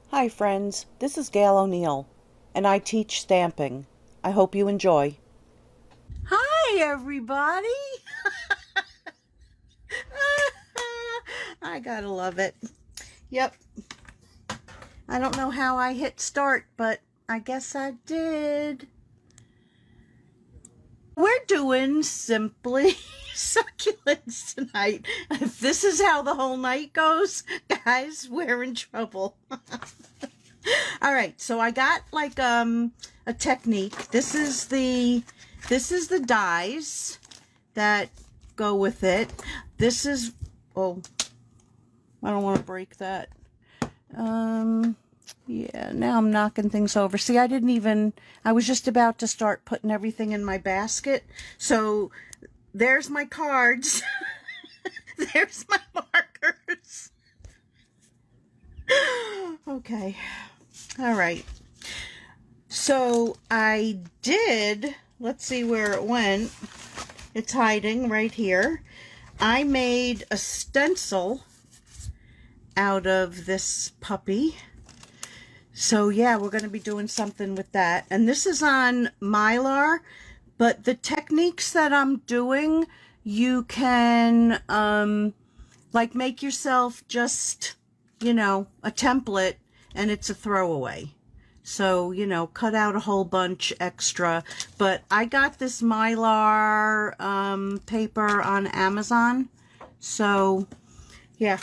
Hi friends, this is Gail O'Neill, and I teach stamping. I hope you enjoy. Hi, everybody. I gotta love it. Yep. I don't know how I hit start, but I guess I did. We're doing simply succulents tonight. If this is how the whole night goes, guys, we're in trouble. All right, so I got like a technique. This is the dies that go with it. This is, oh, I don't want to break that. Yeah, now I'm knocking things over. See, I was just about to start putting everything in my basket. So there's my cards. There's my markers. Okay. All right. So I did, let's see where it went. It's hiding right here. I made a stencil out of this puppy. So yeah, we're going to be doing something with that. And this is on Mylar, but the techniques that I'm doing, you can like make yourself just, a template, and it's a throwaway. So, cut out a whole bunch extra. But I got this Mylar paper on Amazon. So, yeah.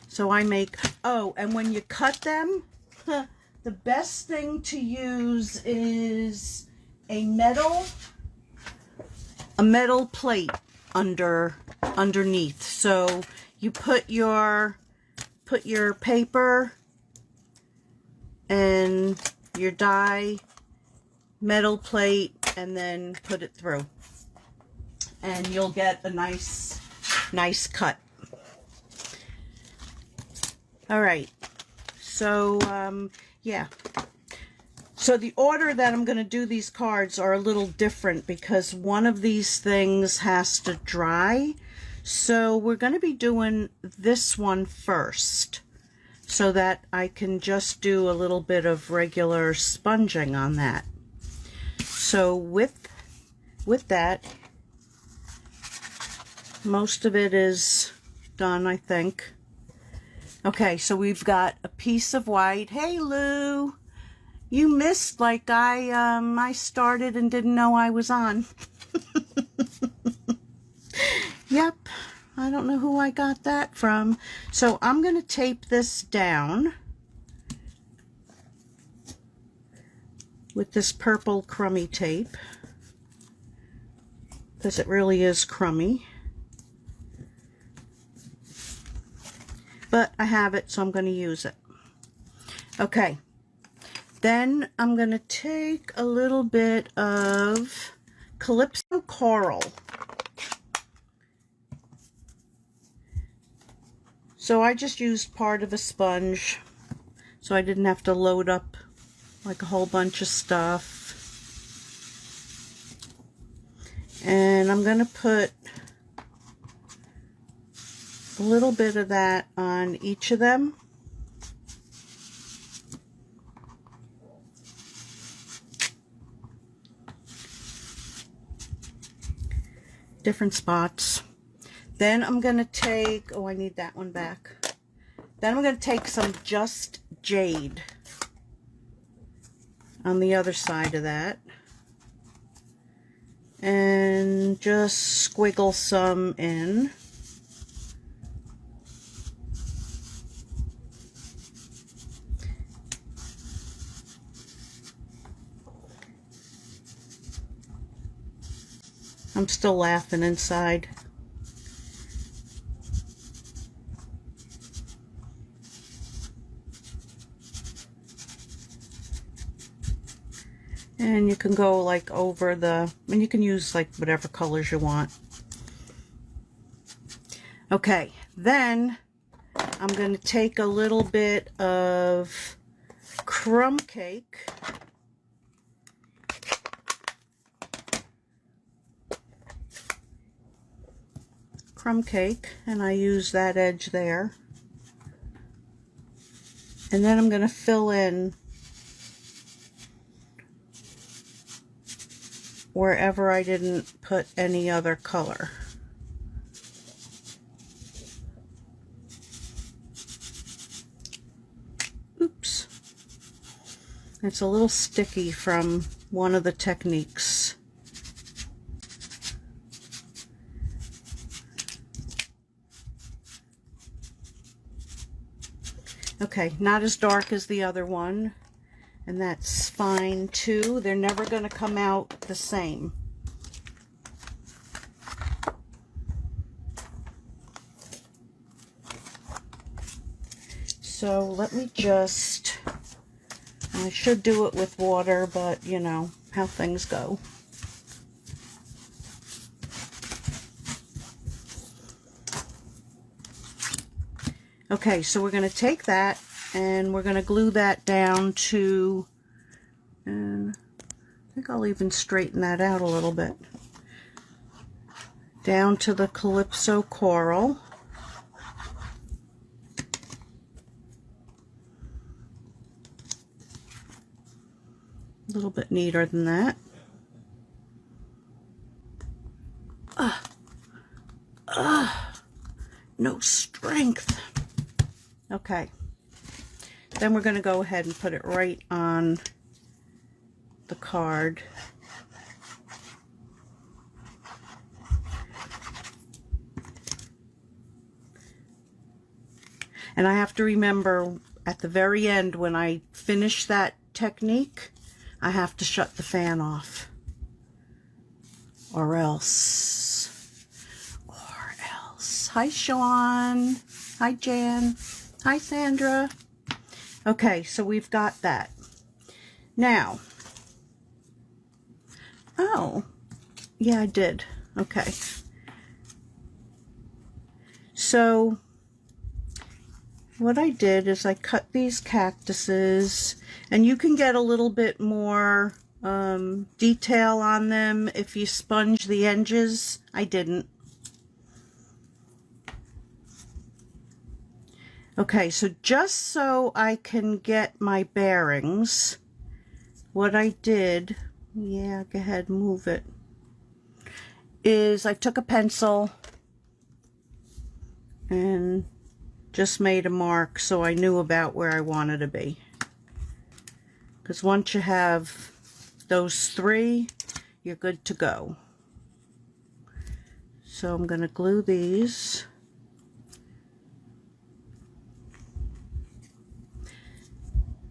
So I make, oh, and when you cut them, the best thing to use is a metal plate underneath. So you put your paper and your die, metal plate, and then put it through, and you'll get a nice cut. All right, so yeah, so the order that I'm going to do these cards are a little different because one of these things has to dry. So we're going to be doing this one first, so that I can just do a little bit of regular sponging on that. So with that, most of it is done, I think. Okay, so we've got a piece of white. Hey Lou, you missed, like I started and didn't know I was on. Yep. I don't know who I got that from. So I'm going to tape this down with this purple crummy tape, because it really is crummy. But I have it, so I'm going to use it. Okay. Then I'm going to take a little bit of Calypso Coral. So I just used part of a sponge, so I didn't have to load up like a whole bunch of stuff. And I'm going to put a little bit of that on each of them. Different spots. Then I'm going to take, oh, I need that one back. Then I'm going to take some Just Jade on the other side of that, and just squiggle some in. I'm still laughing inside. And you can go like over the, and you can use like whatever colors you want. Okay, then I'm going to take a little bit of crumb cake. And I use that edge there. And then I'm going to fill in wherever I didn't put any other color. Oops. It's a little sticky from one of the techniques. Okay, not as dark as the other one, and that's fine too. They're never going to come out the same. So let me just, I should do it with water, but you know how things go. Okay, so we're going to take that and we're going to glue that down to, and I think I'll even straighten that out a little bit, down to the Calypso Coral. A little bit neater than that. No strength. Okay, then we're going to go ahead and put it right on the card. And I have to remember at the very end when I finish that technique, I have to shut the fan off. Or else. Hi, Sean. Hi, Jan. Hi, Sandra. Okay, so we've got that. Now, oh, yeah, I did. Okay. So, what I did is I cut these cactuses, and you can get a little bit more detail on them if you sponge the edges. I didn't. Okay, so just so I can get my bearings, what I did, yeah, go ahead, move it, is I took a pencil and just made a mark so I knew about where I wanted to be. Because once you have those three, you're good to go. So I'm going to glue these.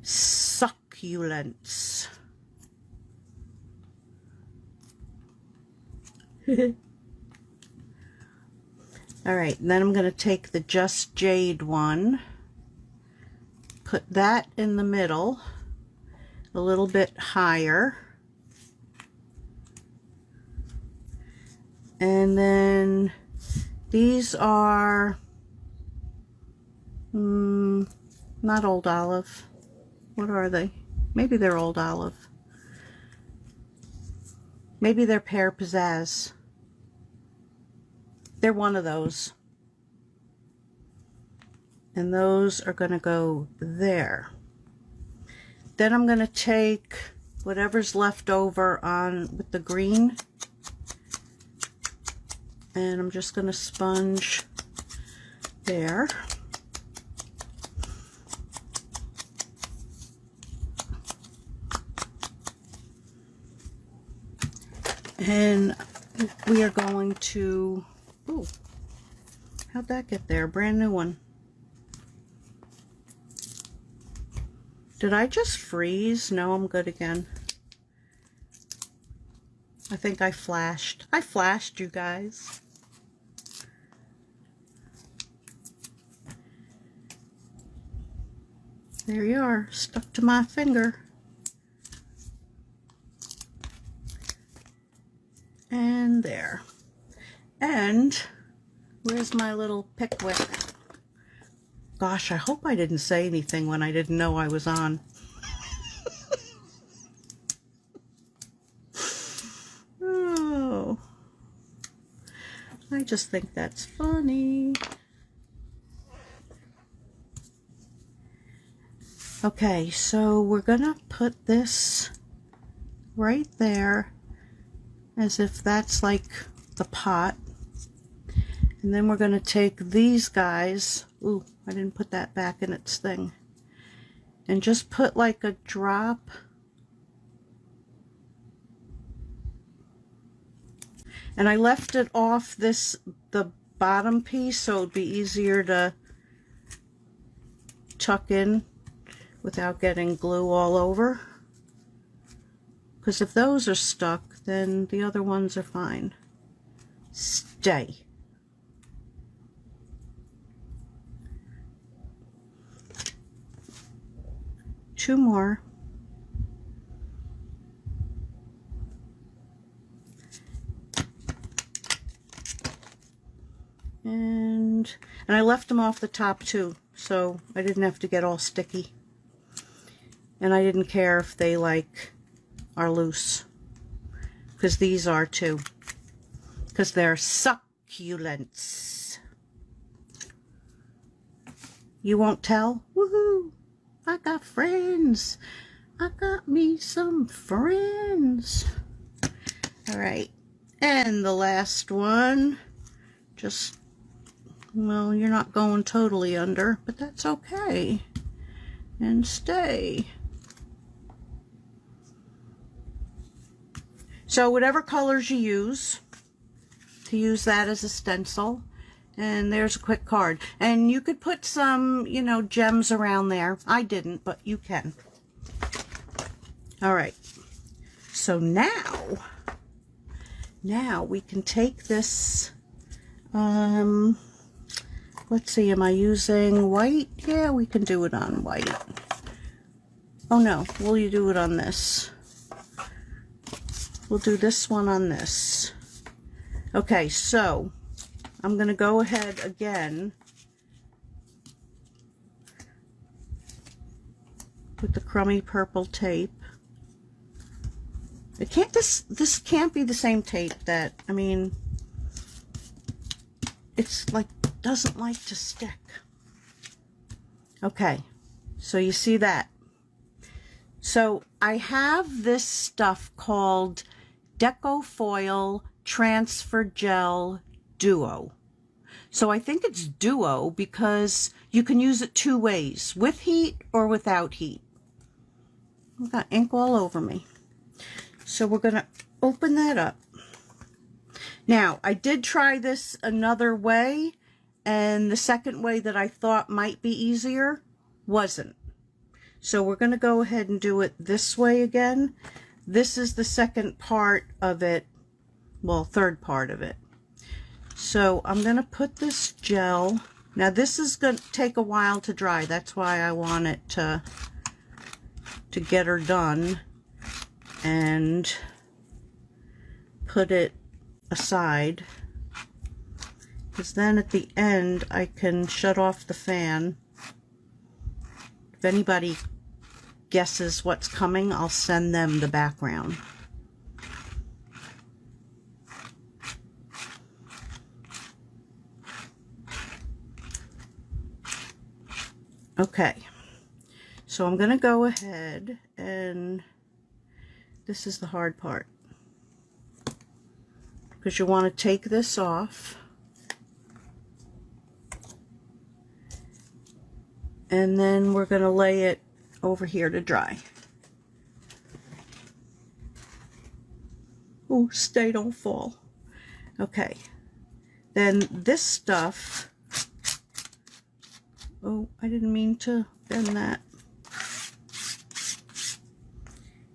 Succulents. Alright, then I'm going to take the Just Jade one, put that in the middle, a little bit higher, and then these are not Old Olive. What are they? Maybe they're Old Olive. Maybe they're Pear Pizzazz. They're one of those. And those are going to go there. Then I'm going to take whatever's left over on with the green, and I'm just going to sponge there. And we are going to, ooh, how'd that get there? Brand new one. Did I just freeze? No, I'm good again. I think I flashed. I flashed, you guys. There you are, stuck to my finger. And there. And where's my little Pickwick? Gosh, I hope I didn't say anything when I didn't know I was on. Oh, I just think that's funny. Okay, so we're gonna put this right there as if that's like the pot. And then we're gonna take these guys, ooh, I didn't put that back in its thing, and just put like a drop. And I left it off the bottom piece so it would be easier to tuck in without getting glue all over. Because if those are stuck, then the other ones are fine. Stay. Two more. And I left them off the top too, so I didn't have to get all sticky. And I didn't care if they like are loose, because these are too, because they're succulents. You won't tell? Woohoo! I got friends. I got me some friends. All right, and the last one, just, well, you're not going totally under, but that's okay. And stay. So whatever colors you use, to use that as a stencil. And there's a quick card. And you could put some, you know, gems around there. I didn't, but you can. All right. So now we can take this, let's see, am I using white? Yeah, we can do it on white. Oh no, will you do it on this? We'll do this one on this. Okay, so I'm going to go ahead again with the crummy purple tape. It can't, this can't be the same tape that, I mean, it's like, doesn't like to stick. Okay, so you see that. So I have this stuff called Deco Foil Transfer Gel Duo. So I think it's Duo because you can use it two ways, with heat or without heat. I've got ink all over me. So we're going to open that up. Now, I did try this another way, and the second way that I thought might be easier wasn't. So we're going to go ahead and do it this way again. This is the second part of it, well, third part of it. So I'm going to put this gel. Now this is going to take a while to dry. That's why I want it to get her done and put it aside. Because then at the end I can shut off the fan. If anybody guesses what's coming, I'll send them the background. Okay, so I'm going to go ahead and this is the hard part, because you want to take this off and then we're going to lay it over here to dry. Oh, stay, don't fall. Okay, then this stuff, oh, I didn't mean to bend that.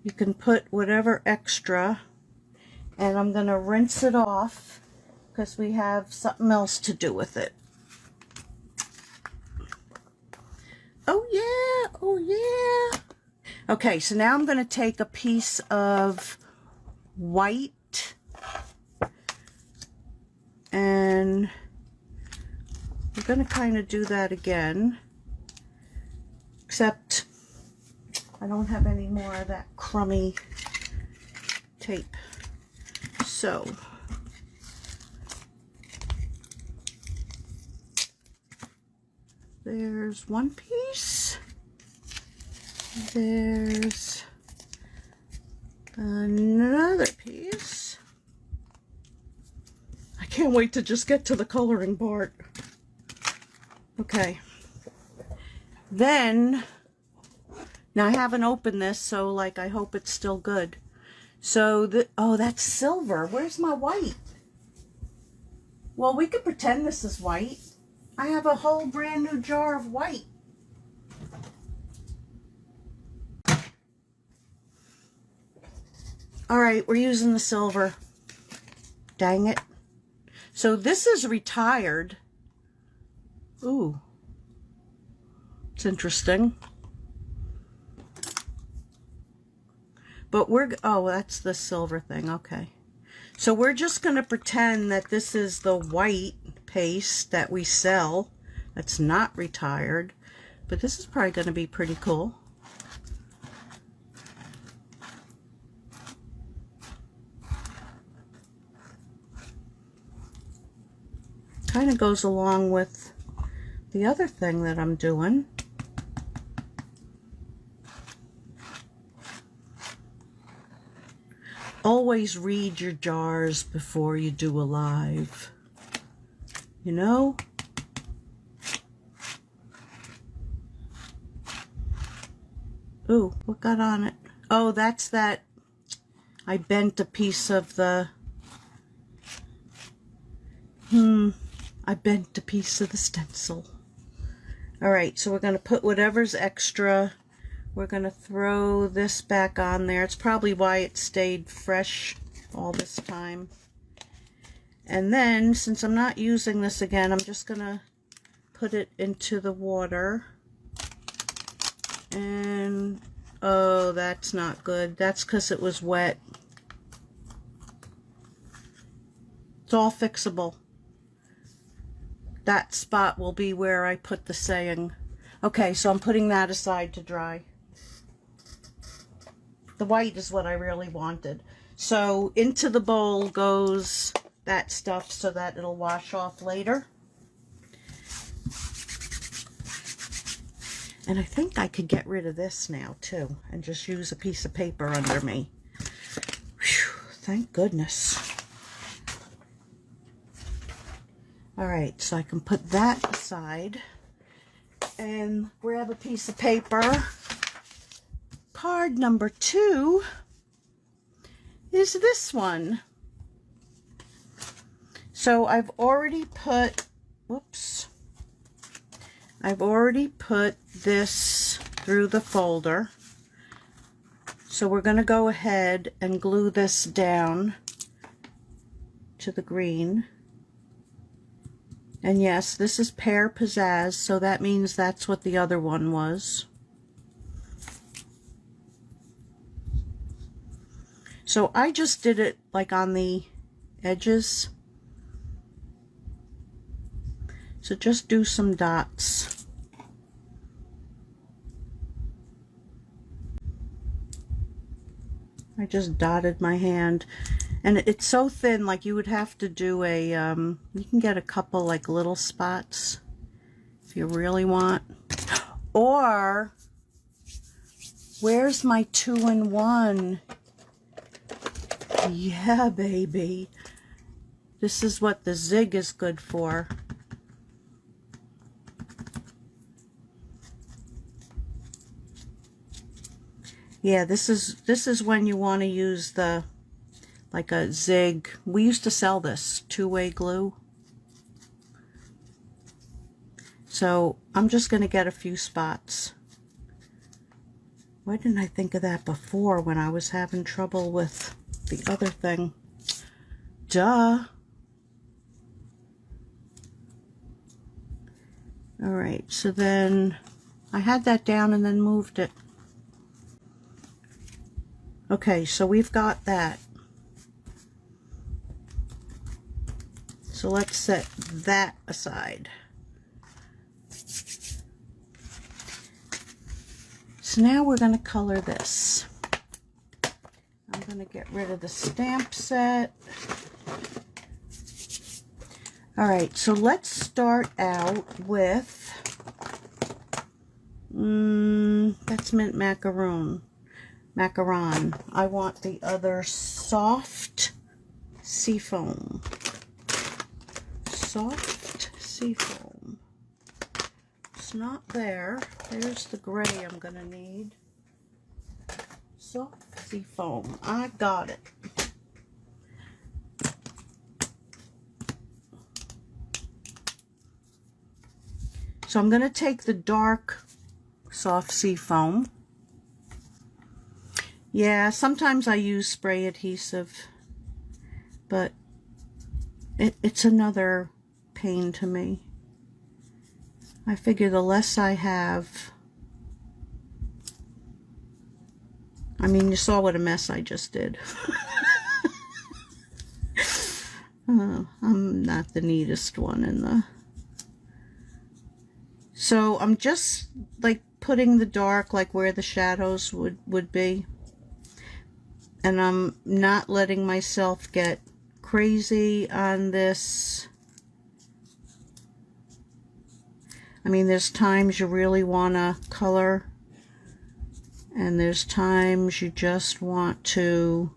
You can put whatever extra, and I'm going to rinse it off because we have something else to do with it. Oh yeah, oh yeah. Okay, so now I'm going to take a piece of white and we're going to kind of do that again, except I don't have any more of that crummy tape. So there's one piece. There's another piece. I can't wait to just get to the coloring part. Okay. Then, now I haven't opened this, so like I hope it's still good. So, oh, that's silver. Where's my white? Well, we could pretend this is white. I have a whole brand new jar of white. All right, we're using the silver. Dang it. So this is retired. Ooh. It's interesting. But oh, that's the silver thing. Okay. So we're just going to pretend that this is the white paste that we sell. That's not retired. But this is probably going to be pretty cool. Kind of goes along with the other thing that I'm doing. Always read your jars before you do a live. You know? Ooh, what got on it? Oh, that's that. I bent a piece of the... I bent a piece of the stencil. Alright, so we're going to put whatever's extra. We're going to throw this back on there. It's probably why it stayed fresh all this time. And then, since I'm not using this again, I'm just going to put it into the water. And, oh, that's not good. That's because it was wet. It's all fixable. That spot will be where I put the saying. Okay, so I'm putting that aside to dry. The white is what I really wanted. So into the bowl goes that stuff so that it'll wash off later. And I think I could get rid of this now too and just use a piece of paper under me. Whew, thank goodness. Alright, so I can put that aside and grab a piece of paper. Card number 2 is this one. So I've already put, whoops, I've already put this through the folder. So we're going to go ahead and glue this down to the green. And yes, this is Pear Pizzazz, so that means that's what the other one was. So I just did it like on the edges. So just do some dots. I just dotted my hand. And it's so thin, like you would have to do a, you can get a couple like little spots if you really want. Or, where's my 2-in-1? Yeah, baby. This is what the zig is good for. Yeah, this is when you want to use the, like a zig. We used to sell this, 2-way glue. So I'm just going to get a few spots. Why didn't I think of that before when I was having trouble with the other thing? Duh. Alright, so then I had that down and then moved it. Okay, so we've got that. So let's set that aside. So now we're going to color this. I'm going to get rid of the stamp set. Alright, so let's start out with That's mint macaron. I want the other soft seafoam. Soft seafoam. It's not there. There's the gray I'm gonna need. Soft seafoam. I got it. So I'm going to take the dark soft seafoam. Yeah, sometimes I use spray adhesive, but it's another pain to me. I figure the less I have, I mean, you saw what a mess I just did. I'm not the neatest one in the... So I'm just like putting the dark like where the shadows would be. And I'm not letting myself get crazy on this. I mean, there's times you really want to color. And there's times you just want to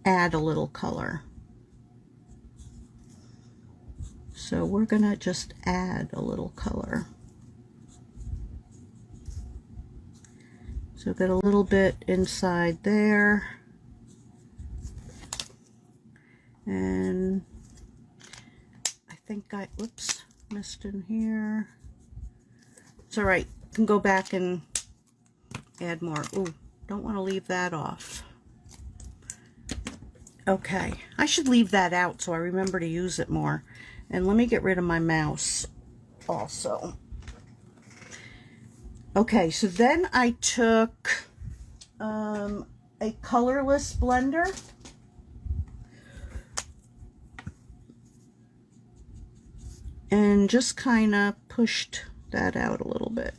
add a little color. So we're going to just add a little color. So get a little bit inside there. And I think whoops, missed in here. It's all right. Can go back and add more. Ooh, don't want to leave that off. Okay, I should leave that out so I remember to use it more. And let me get rid of my mouse also. Okay, so then I took a colorless blender. And just kind of pushed that out a little bit.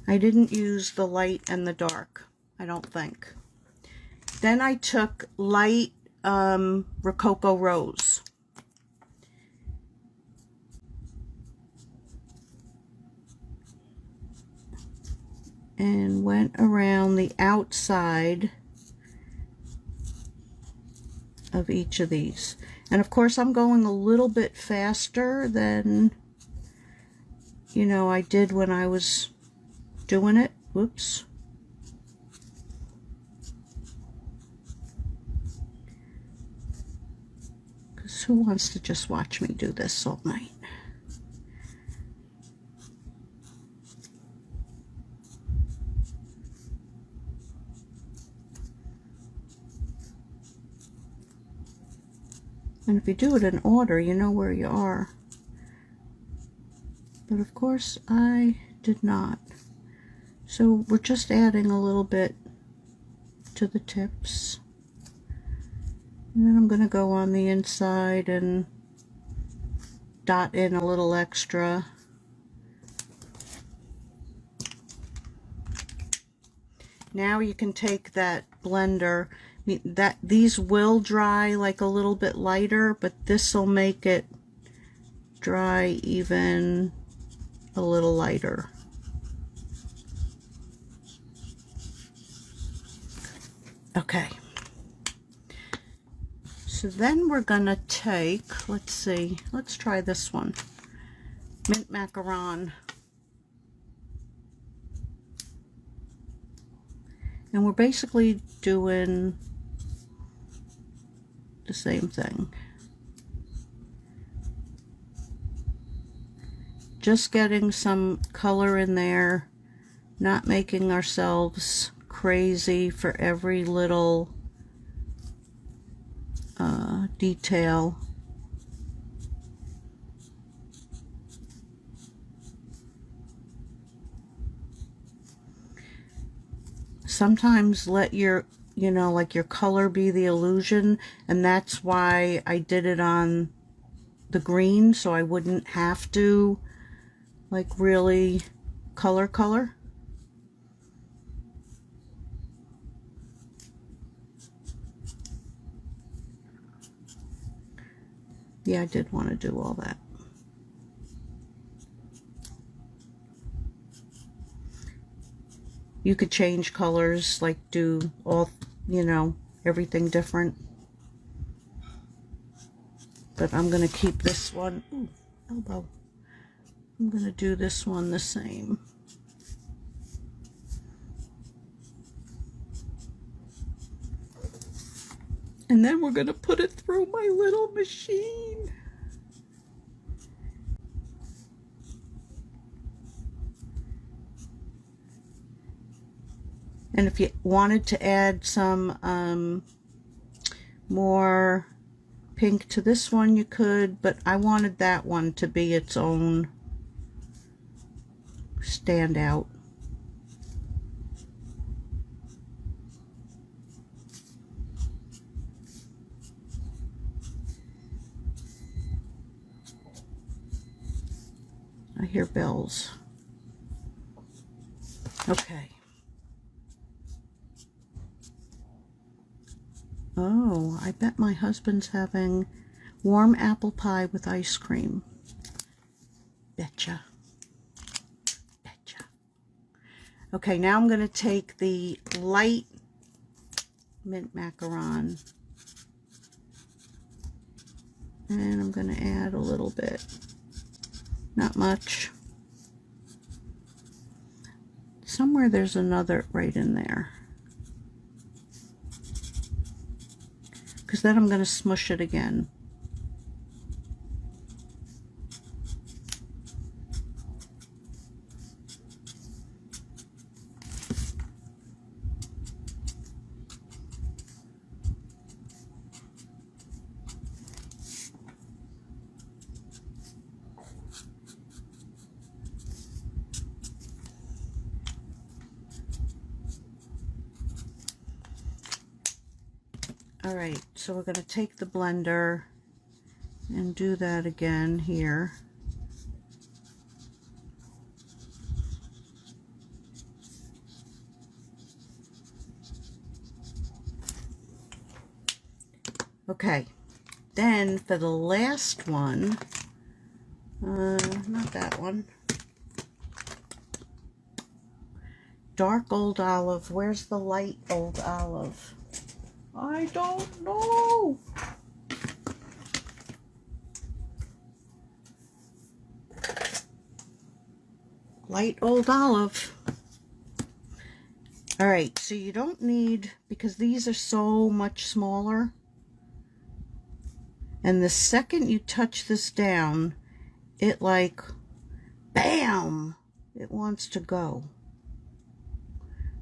I didn't use the light and the dark, I don't think. Then I took light Rococo Rose. And went around the outside of each of these. And of course I'm going a little bit faster than, you know, I did when I was doing it. Whoops. Because who wants to just watch me do this all night? And if you do it in order, you know where you are. But of course, I did not. So we're just adding a little bit to the tips. And then I'm going to go on the inside and dot in a little extra. Now you can take that blender. These will dry like a little bit lighter, but this will make it dry even a little lighter. Okay. So then we're gonna take, let's see, let's try this one. Mint macaron. And we're basically doing the same thing. Just getting some color in there, not making ourselves crazy for every little detail. Sometimes let your, you know, like your color be the illusion, and that's why I did it on the green, so I wouldn't have to like really color. Yeah, I did want to do all that. You could change colors, like do all, you know, everything different. But I'm going to keep this one, ooh, elbow. I'm going to do this one the same. And then we're going to put it through my little machine. And if you wanted to add some more pink to this one, you could, but I wanted that one to be its own standout. I hear bells. Okay. Oh, I bet my husband's having warm apple pie with ice cream. Betcha. Betcha. Okay, now I'm going to take the light mint macaron and I'm going to add a little bit. Not much. Somewhere there's another right in there. Because then I'm going to smush it again. Alright, so we're going to take the blender and do that again here. Okay, then for the last one, not that one, dark old olive. Where's the light old olive? I don't know. Light old olive. All right, so you don't need, because these are so much smaller, and the second you touch this down, it like, bam, it wants to go.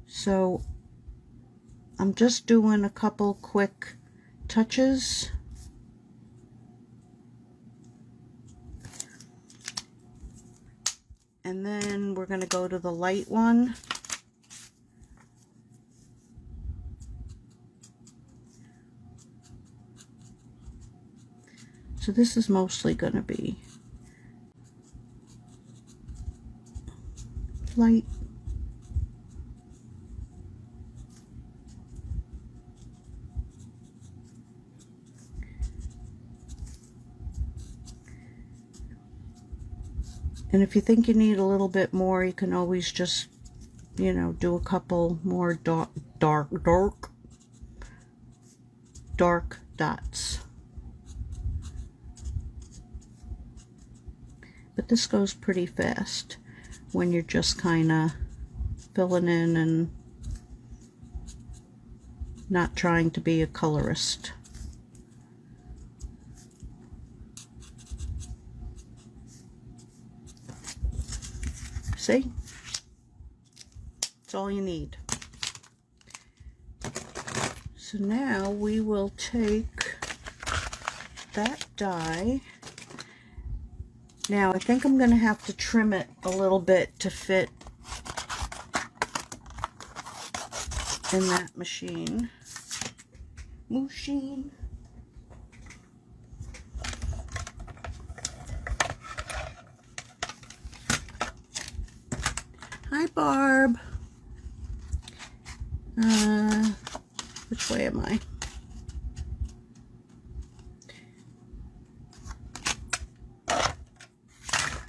So I'm just doing a couple quick touches. And then we're going to go to the light one. So this is mostly going to be light. And if you think you need a little bit more, you can always just, you know, do a couple more dark dots. But this goes pretty fast when you're just kind of filling in and not trying to be a colorist. See? That's all you need. So now we will take that die. Now I think I'm going to have to trim it a little bit to fit in that machine. Hi, Barb. Which way am I?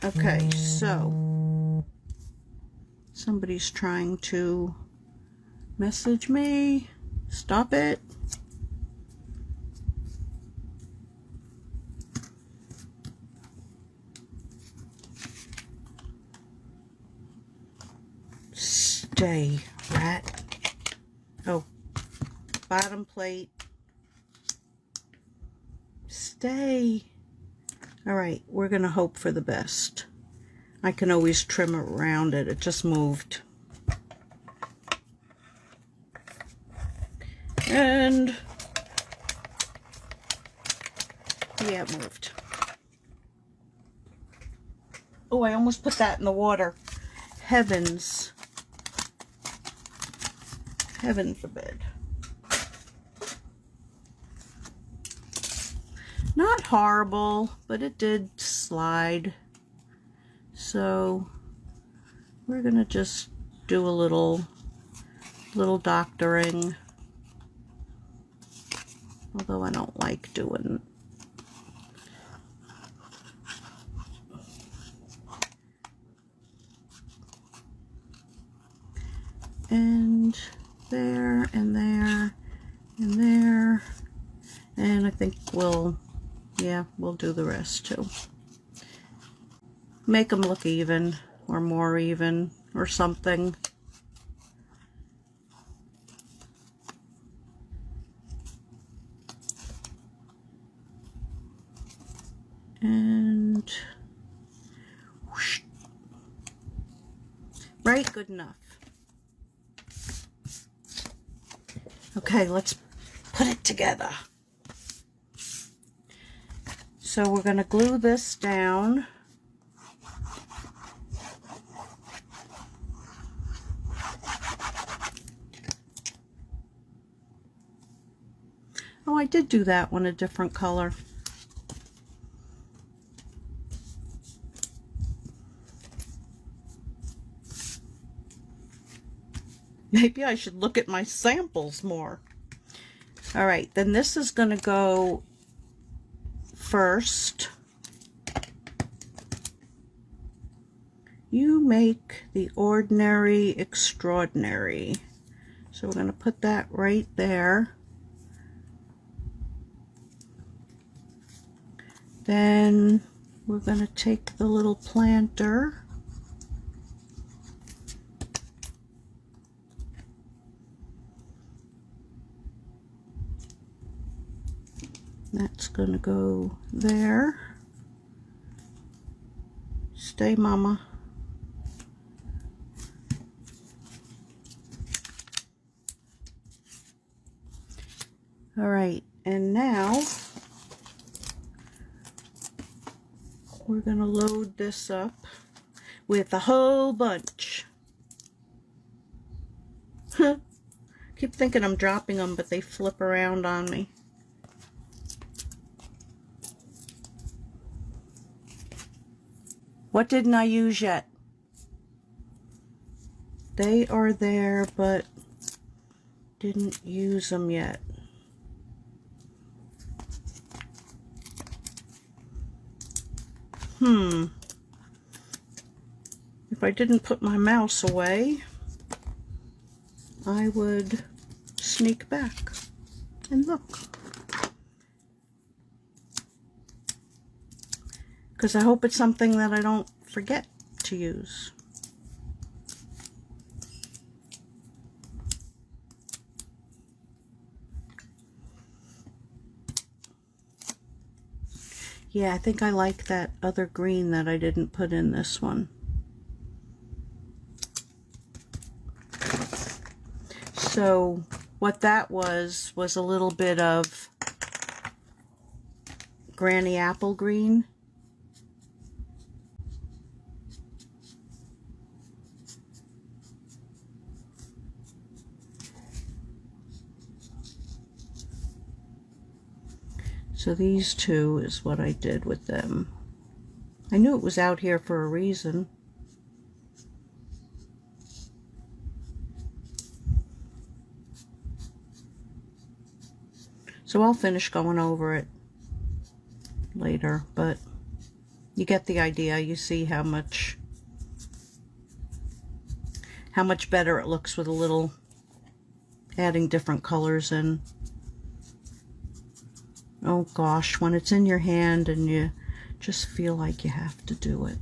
Okay, so somebody's trying to message me. Stop it. Stay, rat. Oh, bottom plate. Stay. All right, we're gonna hope for the best. I can always trim around it. It just moved. And yeah, it moved. Oh, I almost put that in the water. Heavens. Heaven forbid. Not horrible, but it did slide. So we're gonna just do a little doctoring. Although I don't like doing. And there, and there, and there. And I think we'll do the rest too. Make them look even, or more even, or something. And whoosh. Right, good enough. Okay, let's put it together. So we're going to glue this down. Oh, I did do that one a different color. Maybe I should look at my samples more. All right, then this is going to go first. You make the ordinary extraordinary. So we're going to put that right there. Then we're going to take the little planter. That's going to go there. Stay, Mama. All right, and now we're going to load this up with a whole bunch. Keep thinking I'm dropping them, but they flip around on me. What didn't I use yet? They are there, but didn't use them yet. If I didn't put my mouse away, I would sneak back and look. Because I hope it's something that I don't forget to use. Yeah, I think I like that other green that I didn't put in this one. So what that was a little bit of Granny Apple green. So these two is what I did with them. I knew it was out here for a reason. So I'll finish going over it later, but You get the idea. You see how much better it looks with a little adding different colors in. Oh gosh, when it's in your hand and you just feel like you have to do it.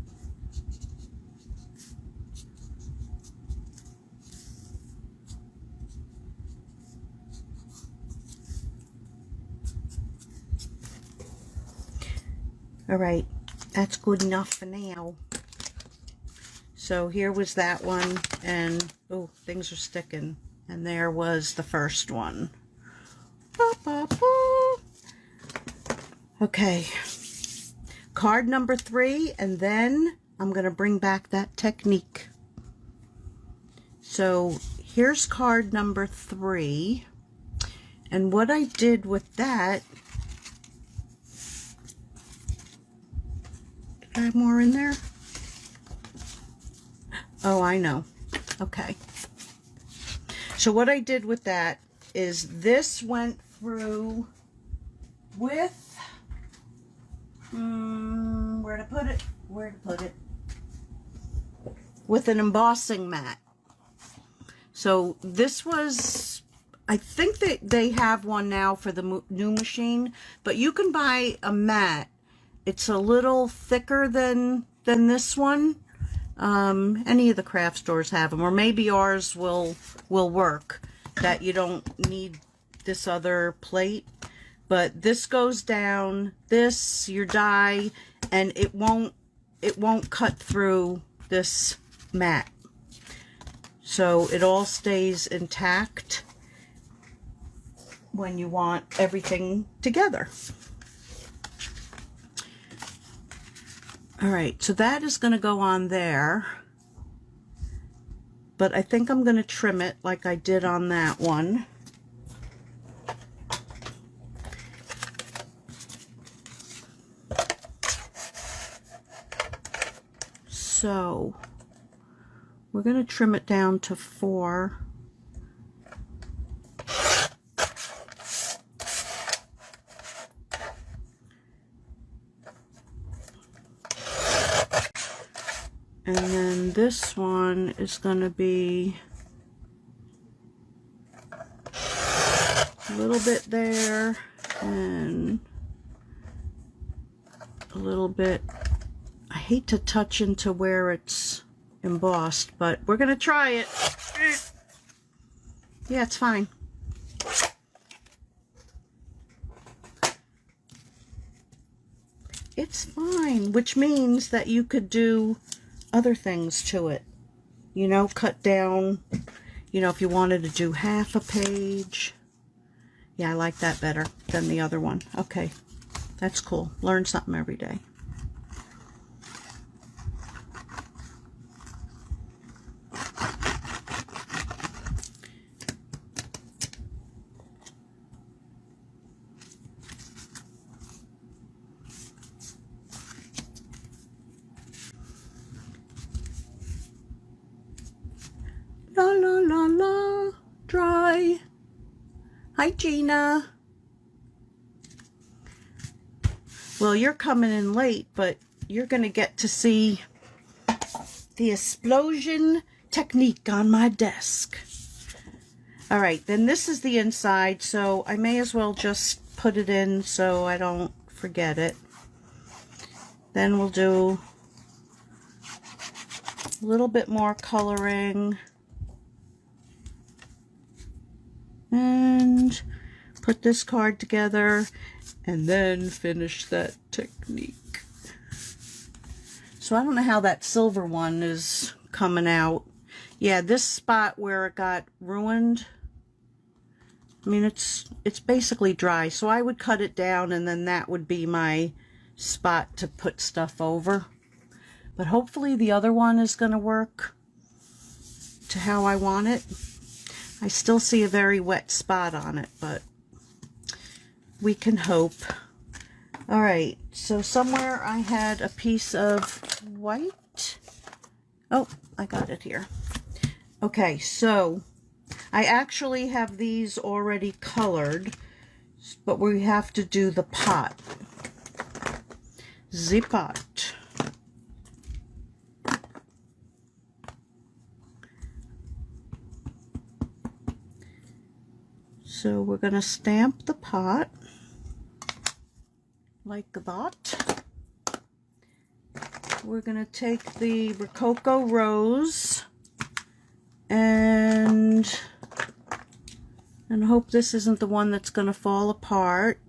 All right, that's good enough for now. So here was that one, and oh, things are sticking. And there was the first one. Ba, ba, ba. Okay, card number 3, and then I'm going to bring back that technique. So here's card number 3, and what I did with that, did I have more in there? Oh, I know. Okay. So what I did with that is this went through with, where to put it? With an embossing mat. So this was, I think that they have one now for the new machine, but you can buy a mat. It's a little thicker than this one. Any of the craft stores have them, or maybe ours will work, that you don't need this other plate. But this goes down, this, your die, and it won't cut through this mat. So it all stays intact when you want everything together. All right, so that is going to go on there. But I think I'm going to trim it like I did on that one. So we're going to trim it down to 4. And then this one is going to be a little bit there and a little bit. I hate to touch into where it's embossed, but we're going to try it. Yeah, it's fine. It's fine, which means that you could do other things to it. You know, cut down, you know, if you wanted to do half a page. Yeah, I like that better than the other one. Okay, that's cool. Learn something every day. La la la la, dry. Hi Gina. Well, you're coming in late, but you're gonna get to see the explosion technique on my desk. All right, then this is the inside, so I may as well just put it in so I don't forget it. Then we'll do a little bit more coloring. And put this card together and then finish that technique. So I don't know how that silver one is coming out. Yeah, this spot where it got ruined, I mean, it's basically dry, so I would cut it down and then that would be my spot to put stuff over. But hopefully the other one is going to work to how I want it. I still see a very wet spot on it, but we can hope. All right, so somewhere I had a piece of white. Oh, I got it here. Okay, so I actually have these already colored, but we have to do the pot. The pot. So we're going to stamp the pot like that. We're going to take the Rococo Rose and hope this isn't the one that's going to fall apart.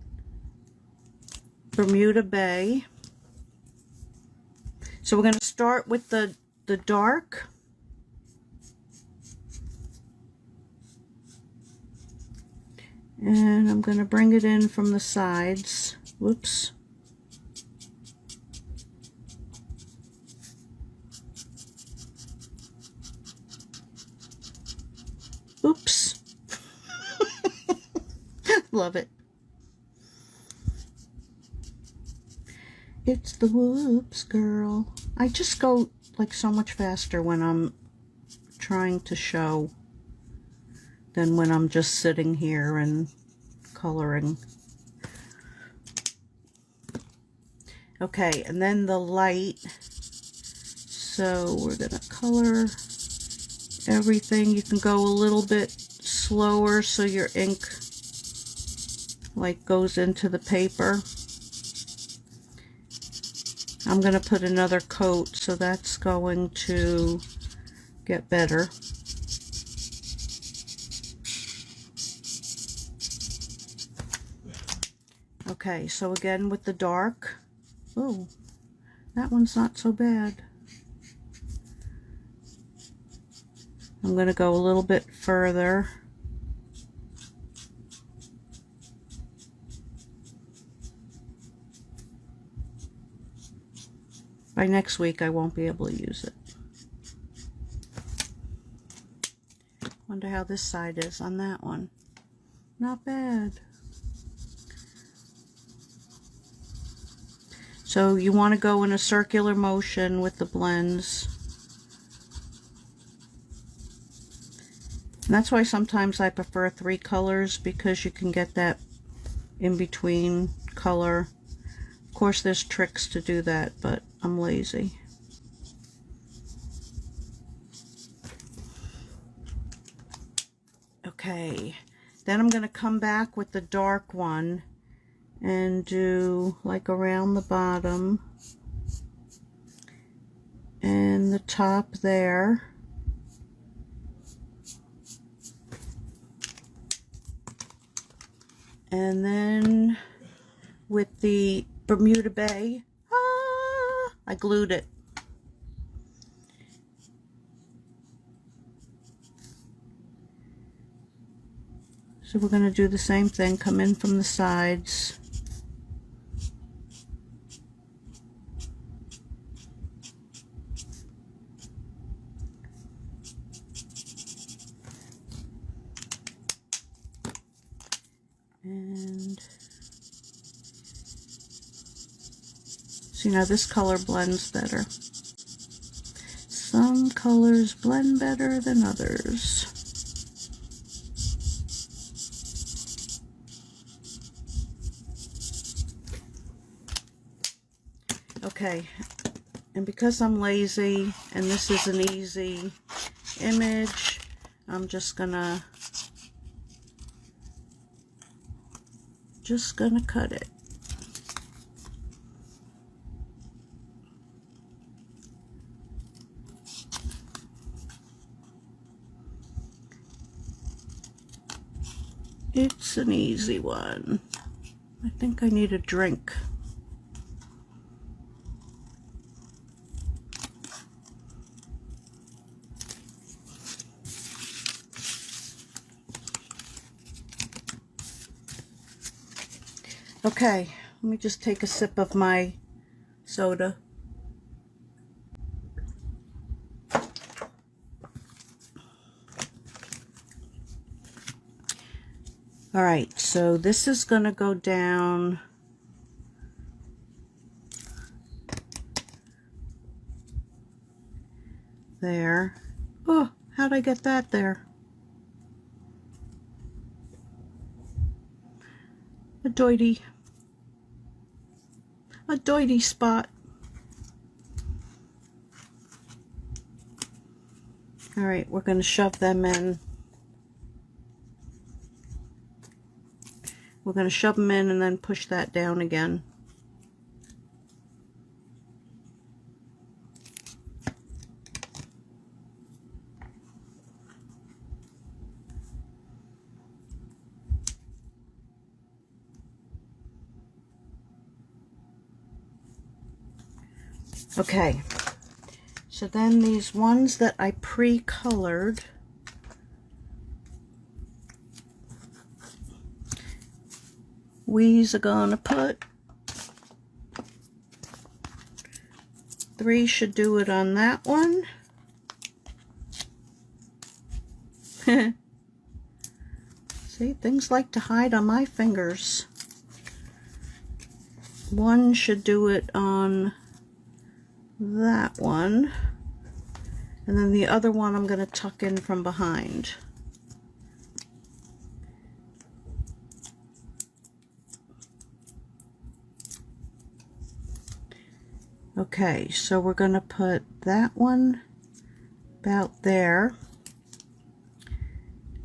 Bermuda Bay. So we're going to start with the dark. And I'm going to bring it in from the sides. Whoops. Oops. Love it. It's the whoops girl. I just go like so much faster when I'm trying to show than when I'm just sitting here and coloring. Okay, and then the light. So we're gonna color everything. You can go a little bit slower so your ink like goes into the paper. I'm gonna put another coat, so that's going to get better. Okay, so again with the dark. Oh, that one's not so bad. I'm going to go a little bit further. By next week, I won't be able to use it. Wonder how this side is on that one. Not bad. So you want to go in a circular motion with the blends. And that's why sometimes I prefer 3 colors, because you can get that in between color. Of course there's tricks to do that, but I'm lazy. Okay, then I'm going to come back with the dark one and do like around the bottom and the top there. And then with the Bermuda Bay, I glued it. So we're going to do the same thing, come in from the sides. And see, now this color blends better. Some colors blend better than others. Okay, and because I'm lazy and this is an easy image, I'm just gonna cut it. It's an easy one. I think I need a drink. Okay, let me just take a sip of my soda. All right, so this is going to go down there. Oh, how'd I get that there? A doity spot. All right, we're going to shove them in We're going to shove them in and then push that down again. Okay, so then these ones that I pre-colored, we's are gonna put 3 should do it on that one. See, things like to hide on my fingers. 1 should do it on that one, and then the other one I'm going to tuck in from behind. Okay, so we're going to put that one about there,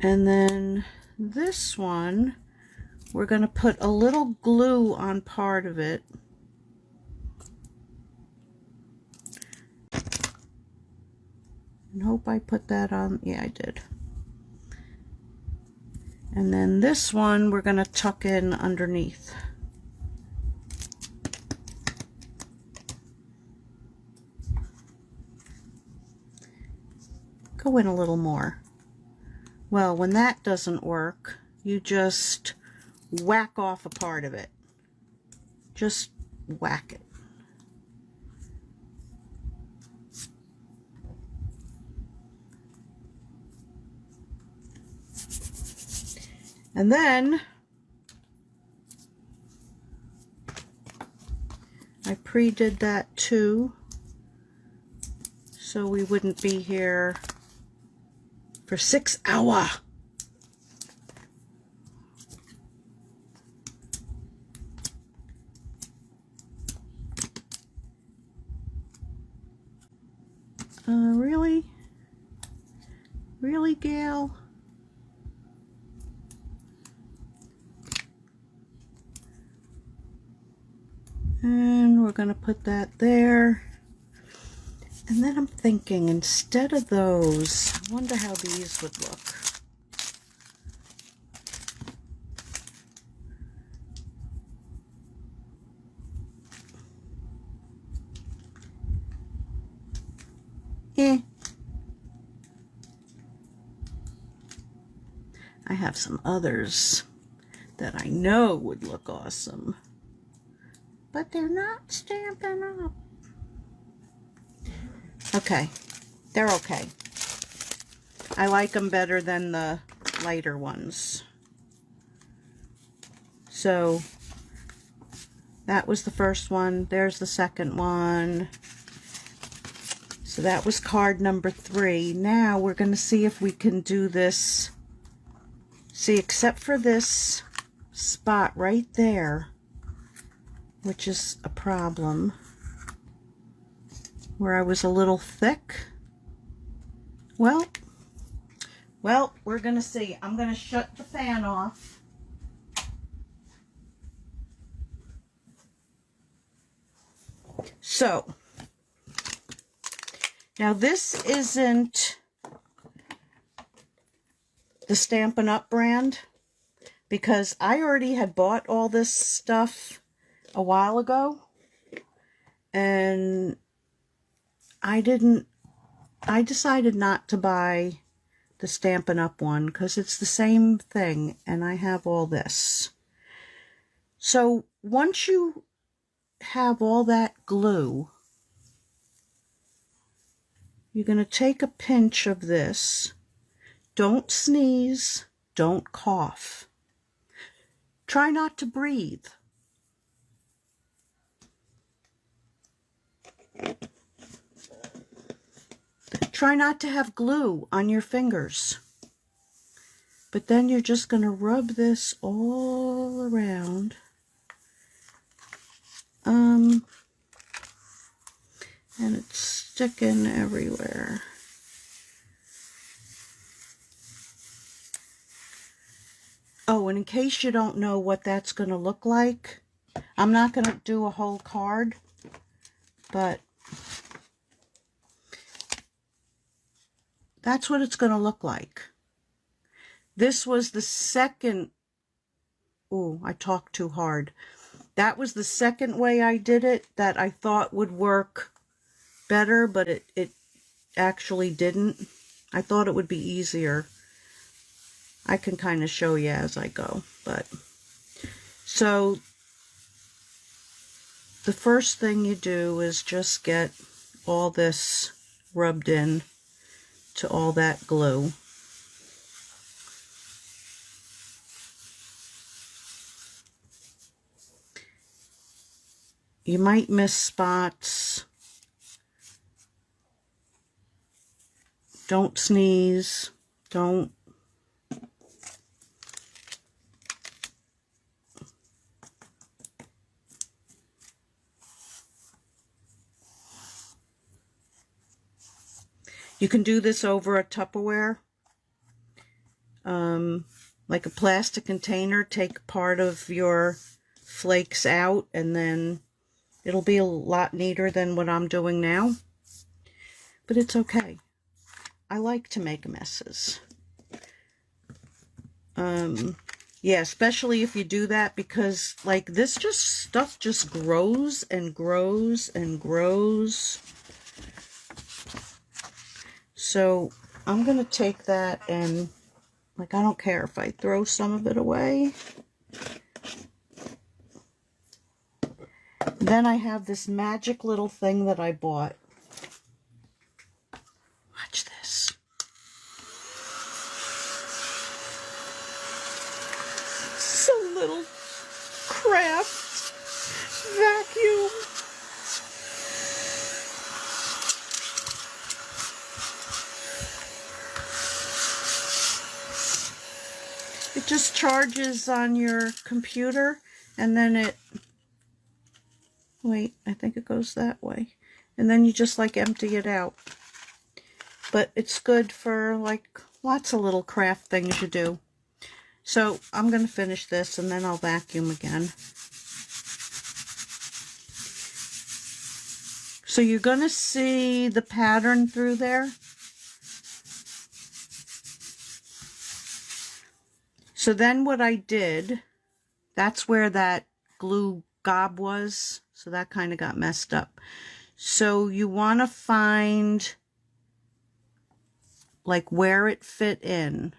and then this one we're going to put a little glue on part of it. And hope I put that on. Yeah, I did. And then this one we're going to tuck in underneath. Go in a little more. Well, when that doesn't work, you just whack off a part of it. Just whack it. And then I pre-did that too, so we wouldn't be here for 6 hours. Really? Really, Gail? And we're going to put that there. And then I'm thinking, instead of those, I wonder how these would look. I have some others that I know would look awesome, but they're not Stampin' Up. Okay, they're okay. I like them better than the lighter ones. So that was the first one. There's the second one. So that was card number 3. Now we're going to see if we can do this. See, except for this spot right there, which is a problem, where I was a little thick. Well, we're going to see. I'm going to shut the fan off. So, now this isn't the Stampin' Up brand, because I already had bought all this stuff a while ago, and I decided not to buy the Stampin' Up one because it's the same thing and I have all this. So once you have all that glue, you're going to take a pinch of this. Don't sneeze, don't cough. Try not to breathe. Try not to have glue on your fingers. But then you're just going to rub this all around. And it's sticking everywhere. Oh, and in case you don't know what that's going to look like, I'm not going to do a whole card, but that's what it's going to look like. This was the second, ooh, I talked too hard. That was the second way I did it that I thought would work better, but it actually didn't. I thought it would be easier. I can kind of show you as I go, but so the first thing you do is just get all this rubbed in to all that glue. You might miss spots. Don't sneeze. Don't. You can do this over a Tupperware, like a plastic container. Take part of your flakes out, and then it'll be a lot neater than what I'm doing now. But it's okay. I like to make messes. Yeah, especially if you do that, because like this stuff just grows and grows and grows. So I'm going to take that and, like, I don't care if I throw some of it away. Then I have this magic little thing that I bought. Watch this. It's a little craft vacuum. It just charges on your computer, and then it, wait, I think it goes that way. And then you just like empty it out. But it's good for like lots of little craft things you do. So I'm going to finish this and then I'll vacuum again. So you're going to see the pattern through there. So then what I did, that's where that glue gob was. So that kind of got messed up. So you want to find like where it fit in.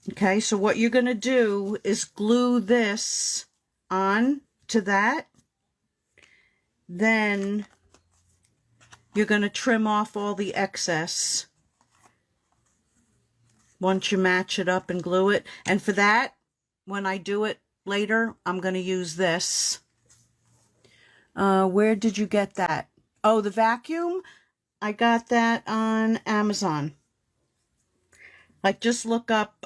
Okay, so what you're going to do is glue this on to that. Then you're going to trim off all the excess once you match it up and glue it. And for that, when I do it later, I'm going to use this. Where did you get that? Oh, the vacuum? I got that on Amazon. Like, just look up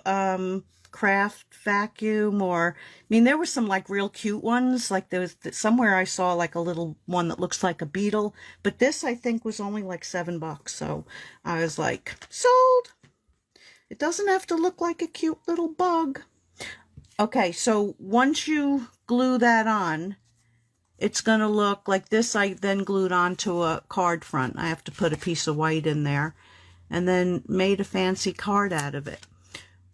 craft vacuum, or, I mean, there were some like real cute ones. Like there was somewhere I saw like a little one that looks like a beetle, but this I think was only like $7. So I was like, sold. It doesn't have to look like a cute little bug. Okay, so once you glue that on, it's going to look like this. I then glued onto a card front. I have to put a piece of white in there and then made a fancy card out of it.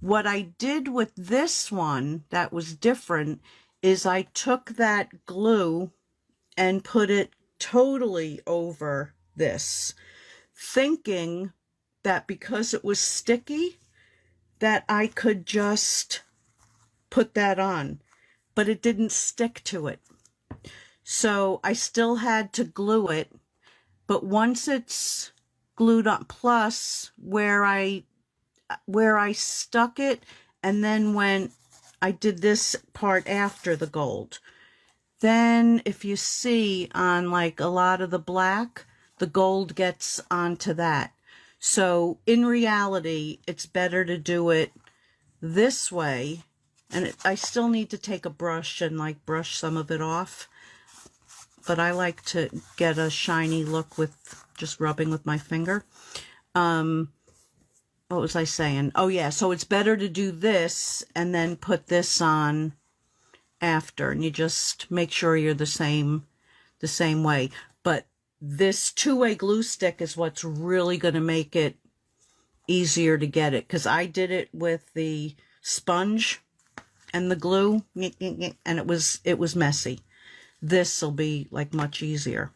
What I did with this one that was different is I took that glue and put it totally over this, thinking that because it was sticky, that I could just put that on, but it didn't stick to it. So I still had to glue it, but once it's glued on, plus where I stuck it, and then when I did this part after the gold, then if you see on like a lot of the black, the gold gets onto that. So in reality, it's better to do it this way. And I still need to take a brush and like brush some of it off. But I like to get a shiny look with just rubbing with my finger. what was I saying? Oh yeah, so it's better to do this and then put this on after, and you just make sure you're the same way. But this two-way glue stick is what's really going to make it easier to get it, because I did it with the sponge and the glue, and it was messy. This will be like much easier.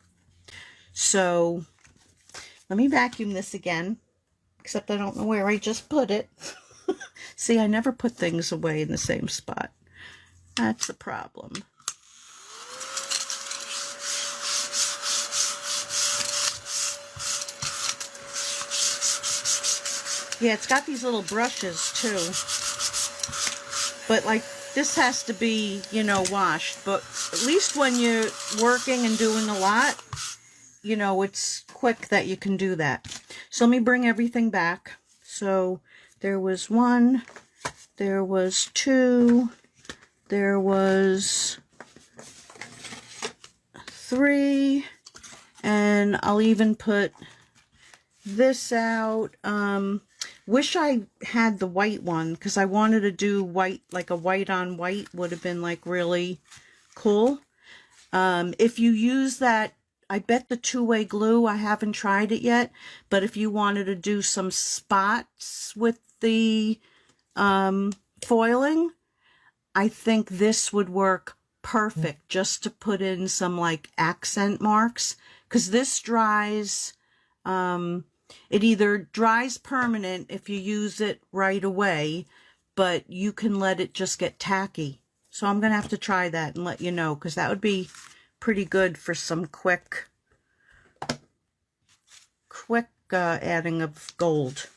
So let me vacuum this again, except I don't know where I just put it. See, I never put things away in the same spot. That's the problem. Yeah, it's got these little brushes too. But like, this has to be, you know, washed. But at least when you're working and doing a lot, you know, it's quick that you can do that. So let me bring everything back. So there was 1, there was 2, there was 3, and I'll even put this out. Wish I had the white one, because I wanted to do white, like a white on white would have been like really cool. If you use that, I bet the two-way glue, I haven't tried it yet, but if you wanted to do some spots with the foiling, I think this would work perfect just to put in some like accent marks, because this dries, it either dries permanent if you use it right away, but you can let it just get tacky. So I'm going to have to try that and let you know, because that would be pretty good for some quick adding of gold.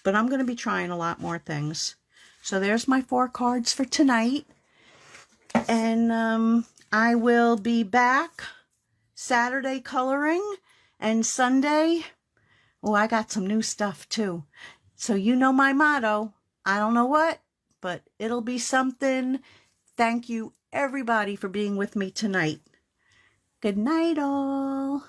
But I'm going to be trying a lot more things. So there's my 4 cards for tonight. And I will be back Saturday coloring, and Sunday, oh, I got some new stuff too. So you know my motto, I don't know what, but it'll be something. Thank you everybody for being with me tonight. Good night all.